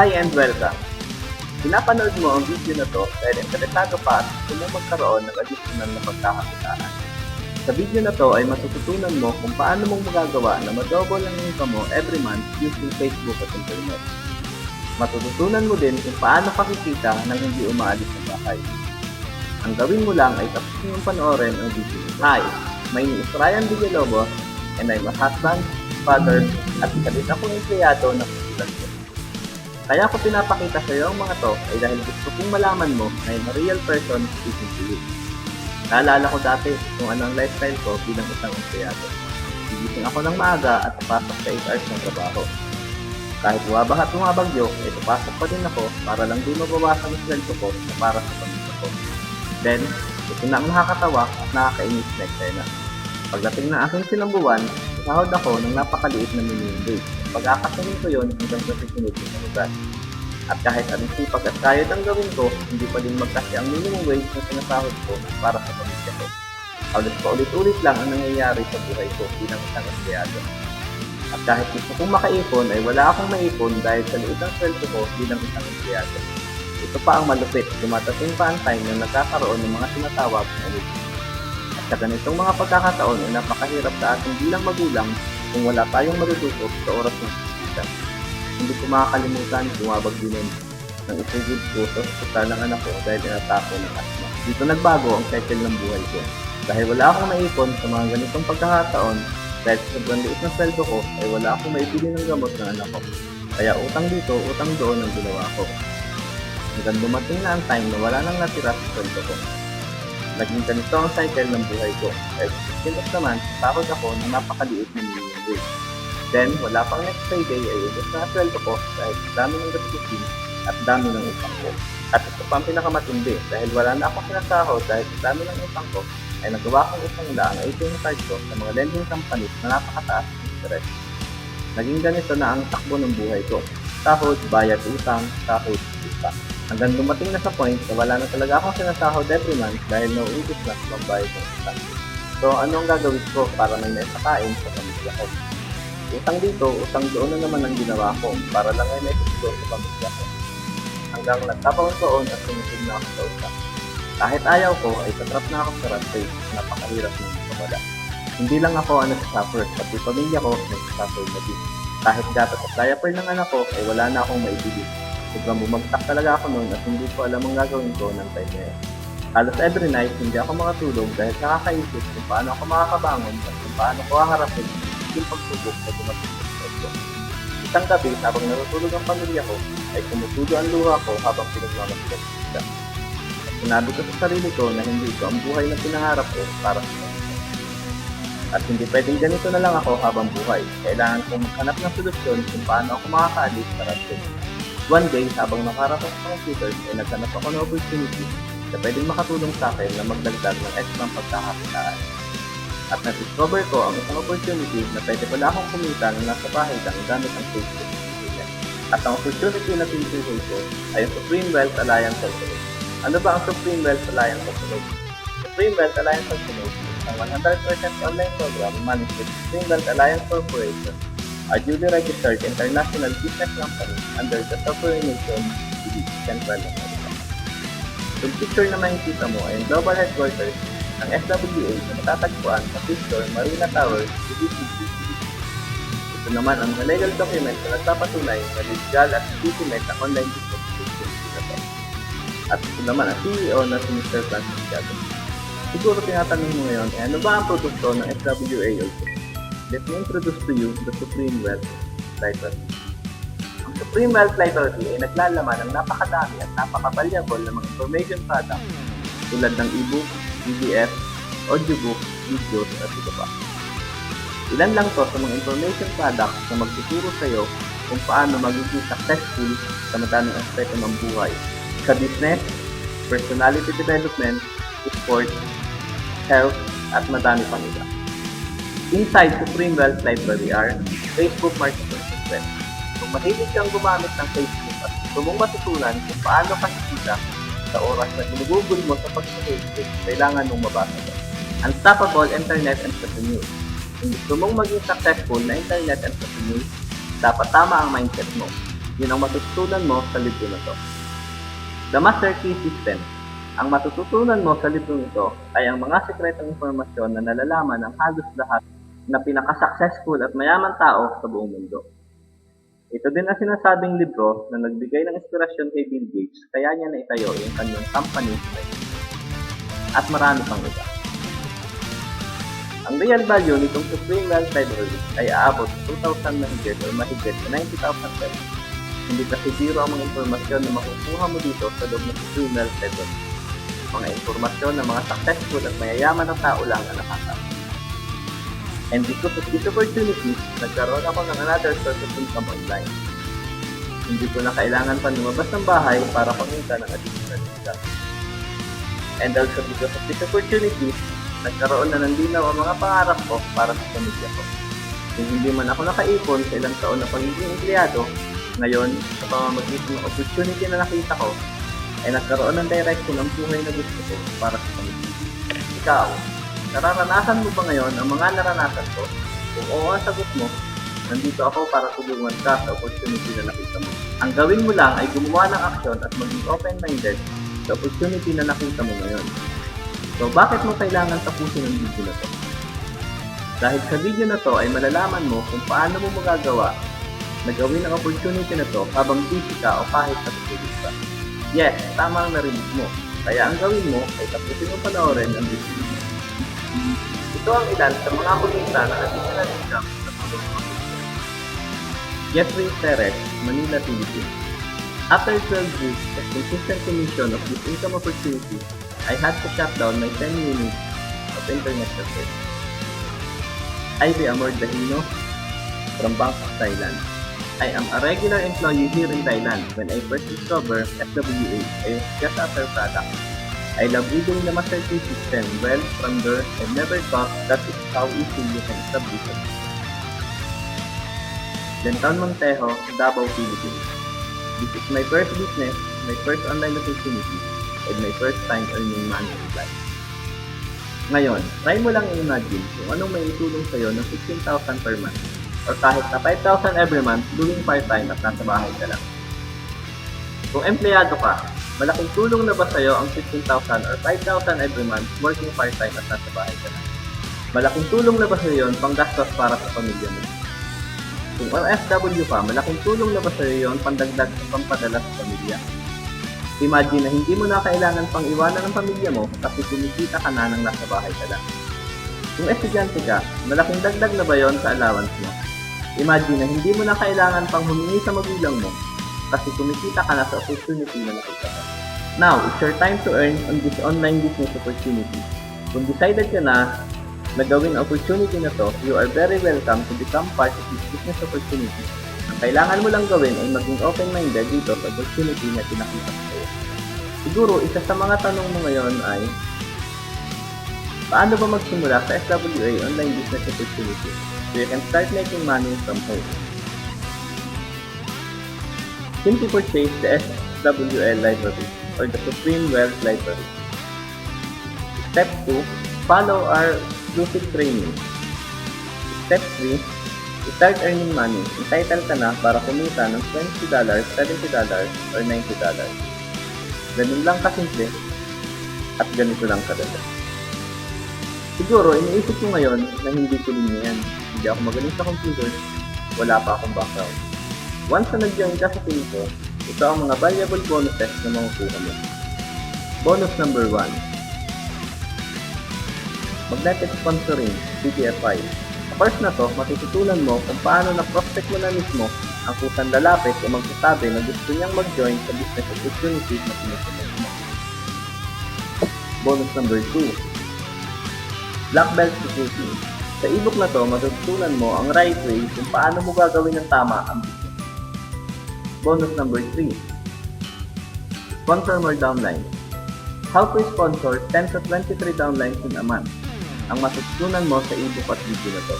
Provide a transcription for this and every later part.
Hi and welcome! Pinapanood mo ang video na to dahil interesado ka at gusto mo magkaroon ng additional na pagkakakitaan. Sa video na to ay matututunan mo kung paano mong magagawa na madouble ang income mo every month using Facebook at Internet. Matututunan mo din kung paano kakikita nang hindi umaalis ng bahay. Ang gawin mo lang ay tapos mong panoorin ang video. Hi! My name is Ryan Villalobos and I'm a husband, father, at isa din akong empleyado ng pagkikitas. Kaya ko pinapakita sa iyo ang mga to ay dahil gusto kong malaman mo na yung real person speaking to you. Naalala ko dati kung ano ang lifestyle ko bilang isang empleyado. Gigising ako ng maaga at papasok sa 8 hours ng trabaho. Kahit bumabaha at bumabagyo, ay papasok pa din ako para lang di mabawasan ang sweldo ko na para sa pamilya ko. Then, ito na ang nakakatawa at nakakainis na eksena. Pagdating ng aking sinambuan, sahod ako ng napakaliit na minimum wage. Pag-akasunin ko yun hanggang sa susunod na lugar. At kahit anong sipag at kayod ang gawin ko, hindi pa din magkasi ang minimum wage na sinasahod ko para sa pamilya ko. Halos pa ulit-ulit lang ang nangyayari sa buhay ko bilang isang empleyado. At kahit gusto kong makaipon ay wala akong maipon dahil sa liit ang sweldo ko bilang isang empleyado. Ito pa ang malupit, dumatating pa ang time na nagkakaroon ng mga tinatawag na wage. At sa ganitong mga pagkakataon ay napakahirap sa ating bilang magulang kung wala tayong matututok sa oras ng pagkikita. Hindi ko makakalimutan bumabag din ng isugid ko sa ospital ng anak ko dahil inatako ng asma. Dito nagbago ang cycle ng buhay ko. Dahil wala akong naipon sa mga ganitong pagkakataon, dahil sa sobrang liit ng sweldo ko ay wala akong maibili ng gamot ng anak ko. Kaya utang dito, utang doon ang ginawa ko. Hanggang dumating na ang time na wala nang natira sa sweldo ko. Naging ganito ang cycle ng buhay ko. Dahil sa 15 naman, sahod ako ng napakaliit na minimum wage. Then, wala pang next payday ay ubos na sweldo ko dahil sa dami ng gastusin at dami ng utang ko. At ito pa ang pinakamatindi dahil wala na akong sinasahod dahil sa dami ng utang ko ay nagawa kong isang lang na ATM card ko sa mga lending companies na napakataas ng interest. Naging ganito na ang takbo ng buhay ko. Sahod, bayad, utang, sahod, utang. Hanggang dumating na sa point na wala na talaga akong sinasahod every month dahil nauubos na sa pambayad ng utang. So, ano ang gagawin ko para may naisakain sa pamilya ko? Utang dito, utang doon na naman ang ginawa ko para lang ay naisasagod sa pamilya ko. Hanggang nagtapaon-taon at sumusunod na ako sa utang. Kahit ayaw ko, ay tatrap na ako sa rat race na napakahirap ng pamala. Hindi lang ako ang nagsasuffer, pati pamilya ko nagsasuffer na din. Kahit gatas at diaper ng anak ko, ay wala na akong maibili. Sobrang bumagsak talaga ako noon at hindi ko alam ang gagawin ko ng time na yun. Halos every night, hindi ako makatulog dahil nakakaisip kung paano ako makakabangon at kung paano ko haharapin yung pagsubok na dumating sa sweldo. Isang gabi, habang natutulog ang pamilya ko, ay tumutulo ang luha ko habang pinagmamasdan sila. At sinabi ko sa sarili ko na hindi ito ang buhay na pinangarap ko para sa pamilya. At hindi pwedeng ganito na lang ako habang buhay. Kailangan kong maghanap ng solusyon kung paano ako makakaalis sa rat race. One day, habang nakarap sa computer, ay naghanap ako ng opportunity na pwedeng makatulong sa akin na magdagdag ng extra pagkakakitaan. At na-discover ko ang isang opportunity na pwede pala akong kumita na nasa bahay lang gamit ang Facebook. At ang opportunity na tinutukoy ko ay ang Supreme Wealth Alliance Corporation. Ano ba ang Supreme Wealth Alliance Corporation? Supreme Wealth Alliance Corporation ang 100% online program managed by Supreme Wealth Alliance Corporation, a duly registered international business company under the sovereign nation of Central America. Yung picture na makikita mo ay ang global headquarters ng SWA na matatagpuan sa Picture Marina Tower, DDCC. Ito naman ang legal document na nagpapatunay na legal at legitimate ang online business system na ito. At ito naman ang CEO na si Mr. Francis Gatto. Siguro tinatanong mo ngayon, ano ba ang produkto ng SWA also? Let me introduce to you the Supreme Wealth Library. Ang Supreme Wealth Library ay naglalaman ng napakadami at napaka-valuable na mga information products tulad ng e-book, PDF, audiobook, videos, at iba pa. Ilan lang to sa mga information products na magtuturo sa iyo kung paano magiging successful sa madaming aspeto ng buhay. Sa business, personality development, sports, health, at madami pang iba. Inside Supreme Wealth Library are Facebook Marketing Secrets. Kung mahilig kang gumamit ng Facebook at gusto mong matutunan kung paano kakikita sa oras na ginugugol mo sa pag-Facebook, kailangan mong mabasa ito. Unstoppable Internet Entrepreneur. Kung gusto mong maging successful na Internet Entrepreneur, dapat tama ang mindset mo. Yun ang matututunan mo sa libro na to. The Master Key System. Ang matututunan mo sa librong ito ay ang mga sekretong impormasyon na nalalaman ng halos lahat na pinaka-successful at mayaman tao sa buong mundo. Ito din ang sinasabing libro na nagbigay ng inspirasyon kay Bill Gates kaya niya naitayo yung kanyang company at marami pang iba. Ang real value nitong Supreme Wealth Library ay aabot sa 2,000 mahigit o mahigit sa 90,000 pesos. Hindi kasi zero ang mga impormasyon na makukuha mo dito sa loob ng Supreme Wealth Library. Mga informasyon ng mga successful at mayayaman na tao lang ang nakakita. And because of this opportunity, nagkaroon ako ng another source of income online. Hindi ko na kailangan pa lumabas ng bahay para pangita ng additional income. And also because of this opportunity, nagkaroon na ng linaw ang mga pangarap ko para sa pamilya ko. Kung hindi man ako nakaipon sa ilang taon na pagiging empleyado, ngayon, sa pamamagitan ng opportunity na nakita ko, ay nagkaroon ng direction ang buhay na gusto ko para sa pamilya. Ikaw, nararanasan mo ba ngayon ang mga naranasan ko? Kung oo ang sagot mo, nandito ako para tulungan ka sa opportunity na nakita mo. Ang gawin mo lang ay gumawa ng aksyon at maging open-minded sa opportunity na nakita mo ngayon. So, bakit mo kailangan tapusin ang video na to? Dahil sa video na to ay malalaman mo kung paano mo magagawa na gawin ang opportunity na to habang busy ka o kahit natutulog ka. Yes, tama ang narinig mo. Kaya ang gawin mo ay tapusin mo panoorin ang video. Ito ang ilan sa mga kulita ng additional income sa pagkakas. Jeffrey Perez, Manila, Philippines. After 12 weeks of consistent commission of this income opportunity, I had to shut down my 10 units of internet cafe. Ivy Amor Dahino from Bangkok, Thailand. I am a regular employee here in Thailand. When I first discovered FWA, I was just after product. I love reading the Master Key System. Well, from there, I never thought that is how easy you can establish it. Denton Montejo, Davao, Philippines. This is my first business, my first online opportunity, and my first time earning money in life. Ngayon, try mo lang i-imagine kung anong may itulong sa'yo ng 15,000 per month or kahit na 5,000 every month doing part-time at nasa bahay ka lang. Kung empleyado ka, malaking tulong na ba sa'yo ang 15,000 or 5,000 every month working part-time at nasa bahay ka lang? Malaking tulong na ba sa'yo yun panggastos para sa pamilya mo? Kung OFW ka, malaking tulong na ba sa'yo yun pandagdag sa pampadala sa pamilya? Imagine na hindi mo na kailangan pang iwanan ng pamilya mo kasi kumikita ka na ng nasa bahay ka lang. Kung estudyante ka, malaking dagdag na ba yon sa allowance mo? Imagine na hindi mo na kailangan pang humingi sa magulang mo kasi kumikita ka na sa opportunity na nakita ka. Now, it's your time to earn on this online business opportunity. Kung decided ka na gawin ang opportunity na to, you are very welcome to become part of this business opportunity. Ang kailangan mo lang gawin ay maging open-minded dito sa opportunity na pinakita ko sa'yo. Siguro, isa sa mga tanong mo ngayon ay, paano ba magsimula sa FWA online business opportunity so you can start making money from home? Simply purchase the SWL Library or the Supreme Wealth Library. Step 2, follow our exclusive training. Step 3, start earning money. Entitled ka na para kumita ng $20, $70, or $90. Ganun lang kasimple at ganito lang kadali. Siguro, iniisip ko ngayon na hindi ko din yan. Hindi ako magaling sa computer, wala pa akong background. Once na nag-join ka sa team ko, ito ang mga valuable bonuses na makukuha mo. Bonus number 1. Magnetic Sponsoring, CTFI. Sa course na to, matututunan mo kung paano na-prospect mo na mismo ang kusang lalapit o magsasabi na gusto niyang mag-join sa business opportunities na sinusunod mo. Bonus number 2. Black Belt Recruiting. Sa ebook na to, matututunan mo ang right way kung paano mo gagawin ng tama ang business. Bonus number 3. Sponsor more downlines. How to sponsor 10 to 23 downlines in a month. Ang matututunan mo sa ebook at video na to.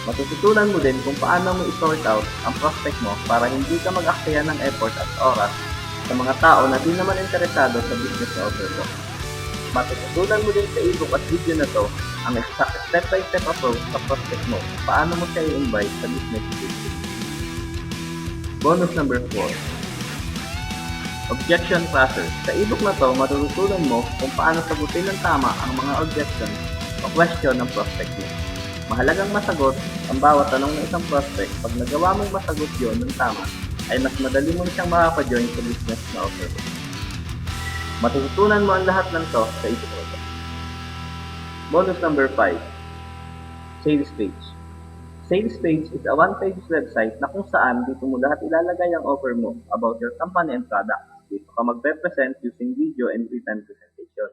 Matututunan mo din kung paano mo i-sort out ang prospect mo para hindi ka mag-aksaya ng effort at oras sa mga tao na di naman interesado sa business na offer mo. Matututunan mo din sa ebook at video na to ang exact step-by-step approach sa prospect mo. Paano mo siya i-invite sa business activity. Bonus number 4. Objection Crusher. Sa ebook na to, matututunan mo kung paano sagutin ng tama ang mga objection o question ng prospect mo. Mahalagang masagot ang bawat tanong ng isang prospect. Pag nagawa mong masagot yon ng tama, ay mas madali mo siyang makaka-join sa business na offer mo. Matututunan mo ang lahat ng to sa ebook na to. Bonus number 5. Sales page. Sales page is a one-page website na kung saan dito mo lahat ilalagay ang offer mo about your company and product. Dito ka magpe-present using video and written presentation.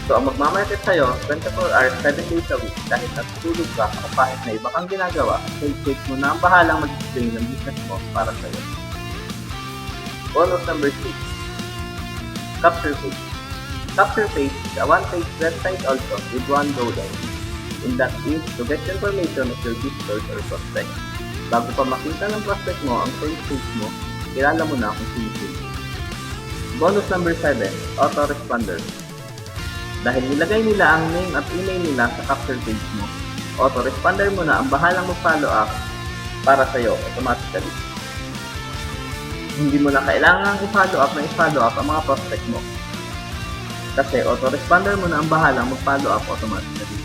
So, ang magmamarket sa'yo, 24 hours, 7 days a week, kahit natutulog ka o kahit na iba kang ginagawa, sales page mo na ang bahalang mag-explain ng business mo para sa'yo. Bonus number 6. Capture page. Capture page is a one-page website also with one download. And that is to get information of your visitors or prospects. Bago pa makita ng prospect mo ang sales page mo, kilala mo na kung sino sila. Bonus number 7, autoresponder. Dahil nilagay nila ang name at email nila sa capture page mo, autoresponder mo na ang bahalang mag-follow up para sa'yo automatically. Hindi mo na kailangan i-follow up ang mga prospect mo. Kasi autoresponder mo na ang bahalang mag-follow up automatically.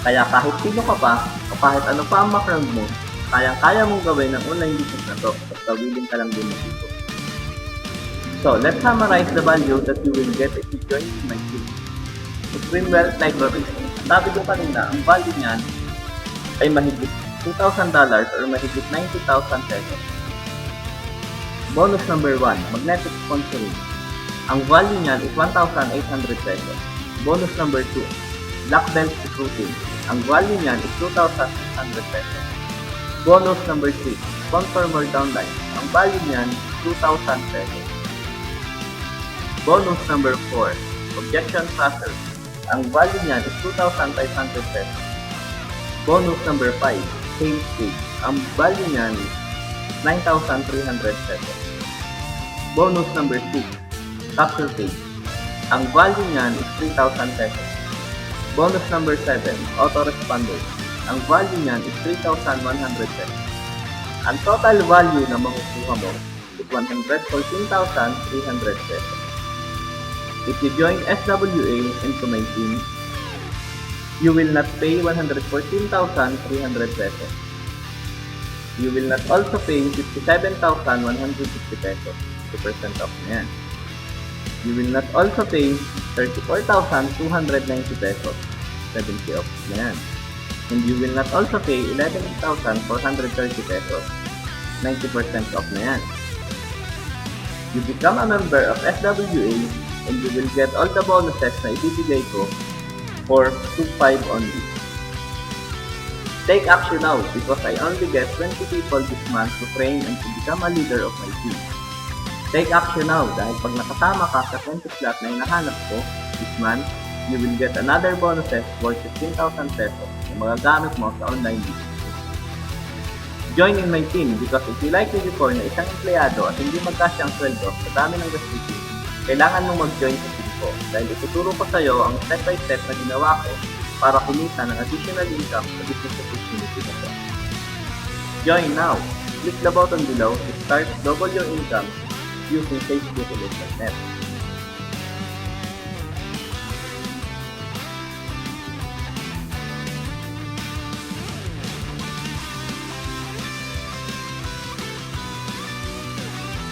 Kaya kahit sino ka pa, o kahit ano pa ang background mo, kayang-kaya mong gawin ang online business na to, basta willing ka lang din dito. So, let's summarize the value that you will get if you join my team. Supreme Wealth Library. Sabi ko kanina, ang value niyan ay mahigit $2,000 or mahigit 90,000 pesos. Bonus number 1, magnetic sponsoring. Ang value niyan is 1,800 pesos. Bonus number 2, black belt recruiting. Ang value niyan is 2,600 pesos. Bonus number 3, sponsor more downline. Ang value niyan is 2,000 pesos. Bonus number 4, objection crusher. Ang value niyan is 2,500 pesos. Bonus number 5, sales page. Ang value niyan is 9,300 pesos. Bonus number 6, capture page. Ang value niyan is 3,000 pesos. Bonus number 7, autoresponder. Ang value niyan is 3,100 pesos. Ang total value na makukuha mo is 114,300 pesos. If you join SWA into my team, you will not pay 114,300 pesos. You will not also pay 57,150 pesos. 2% off na yan. You will not also pay 34,290 pesos. 70 off na yan. And you will not also pay 11,430 pesos. 90% off na yan. You become a member of SWA and you will get all the bonuses na ibibigay ko for 2,500 only. Take action now because I only get 20 people this month to train and to become a leader of my team. Take action now dahil pag nakasama ka sa 20 slot na hinahanap ko this month, you will get another bonuses worth 15,000 pesos na magagamit mo sa online business. Join in my team because if you like me before na isang empleyado at hindi magkasya ang sweldo sa dami ng gastusin, kailangan mong mag-join sa team ko dahil ituturo ko sa iyo ang step-by-step na ginawa ko para kumita ng additional income sa business opportunity na to. Join now! Click the button below to start double your income using Facebook and Internet.